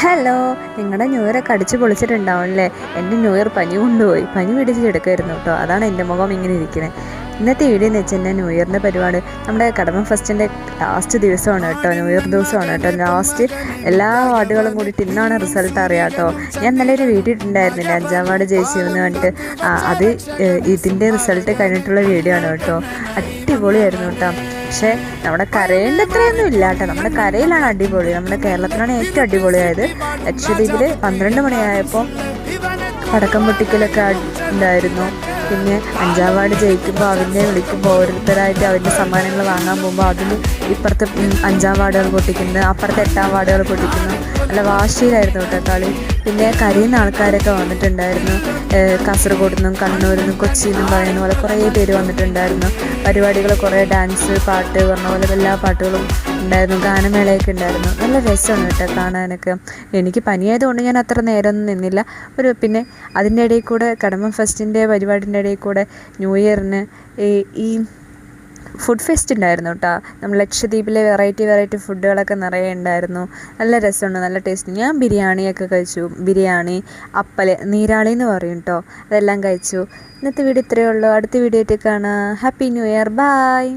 Hello, നിങ്ങളുടെ new year ഒക്കെ അടിച്ച് പൊളിച്ചിട്ടുണ്ടാവും അല്ലേ? എൻ്റെ ന്യൂ ഇയർ പനി കൊണ്ടുപോയി, പനി പിടിച്ചെടുക്കുമായിരുന്നു കേട്ടോ. അതാണ് എൻ്റെ മുഖം ഇങ്ങനെ ഇരിക്കുന്നത്. ഇന്നത്തെ വീഡിയോ എന്ന് വെച്ചാൽ ന്യൂ ഇയറിൻ്റെ പരിപാടി നമ്മുടെ കടമ ഫസ്റ്റിൻ്റെ ലാസ്റ്റ് ദിവസമാണ് കേട്ടോ, ന്യൂ ഇയർ ദിവസമാണ് കേട്ടോ. ലാസ്റ്റ് എല്ലാ വാർഡുകളും കൂടിയിട്ട് ഇന്നാണ് റിസൾട്ട് അറിയാം കേട്ടോ. ഞാൻ നല്ലൊരു വീഡിയോ ഇട്ടുണ്ടായിരുന്നില്ല, 5ാം വാർഡ് ജയിച്ചു എന്ന് പറഞ്ഞിട്ട്. അത് ഇതിൻ്റെ റിസൾട്ട് കഴിഞ്ഞിട്ടുള്ള വീഡിയോ ആണ് കേട്ടോ. അടിപൊളിയായിരുന്നു കേട്ടോ. പക്ഷേ നമ്മുടെ കരയിൻ്റെ അത്രയൊന്നും ഇല്ല കേട്ടോ. നമ്മുടെ കരയിലാണ് അടിപൊളി, നമ്മുടെ കേരളത്തിലാണ് ഏറ്റവും അടിപൊളിയായത്. ലക്ഷദ്വീപിൽ 12 മണിയായപ്പോൾ പടക്കം പൊട്ടിക്കലൊക്കെ ഉണ്ടായിരുന്നു. പിന്നെ 5ാം വാർഡ് ജയിക്കുമ്പോൾ അവനെ വിളിക്കുമ്പോൾ ഓരോരുത്തരായിട്ട് അവൻ്റെ സമ്മാനങ്ങൾ വാങ്ങാൻ പോകുമ്പോൾ അതിന് ഇപ്പുറത്തെ 5ാം വാർഡുകൾ പൊട്ടിക്കുന്നത്, അപ്പുറത്തെ 8ാം വാർഡുകൾ പൊട്ടിക്കുന്നു. നല്ല വാശിയിലായിരുന്നു കേട്ടോ കളി. പിന്നെ കരയുന്ന ആൾക്കാരൊക്കെ വന്നിട്ടുണ്ടായിരുന്നു. കാസർഗോഡ് നിന്നും കണ്ണൂരിൽ നിന്നും കൊച്ചിയിൽ നിന്നും പറയുന്ന പോലെ കുറേ പേര് വന്നിട്ടുണ്ടായിരുന്നു. പരിപാടികൾ കുറേ ഡാൻസ്, പാട്ട് പറഞ്ഞ പോലെ എല്ലാ പാട്ടുകളും ഉണ്ടായിരുന്നു. ഗാനമേളയൊക്കെ ഉണ്ടായിരുന്നു. നല്ല രസമാണ് കേട്ടോ കാണാനൊക്കെ. എനിക്ക് പനിയായതുകൊണ്ട് ഞാൻ അത്ര നേരമൊന്നും നിന്നില്ല. പിന്നെ അതിൻ്റെ ഇടയിൽ കൂടെ കടമ ഫെസ്റ്റിൻ്റെ പരിപാടിൻ്റെ ഇടയിൽ കൂടെ ന്യൂ ഇയറിന് ഈ ഫുഡ് ഫെസ്റ്റ് ഉണ്ടായിരുന്നു കേട്ടോ. നമ്മൾ ലക്ഷദ്വീപിലെ വെറൈറ്റി ഫുഡുകളൊക്കെ നിറയെ ഉണ്ടായിരുന്നു. നല്ല രസമുണ്ട്, നല്ല ടേസ്റ്റ്. ഞാൻ ബിരിയാണിയൊക്കെ കഴിച്ചു. ബിരിയാണി, അപ്പല്, നീരാളി എന്ന് പറയും കേട്ടോ, അതെല്ലാം കഴിച്ചു. ഇന്നത്തെ വീഡിയോ ഇത്രയേ ഉള്ളൂ. അടുത്ത വീഡിയോ ആയിട്ട് കാണാം. Happy new year, by.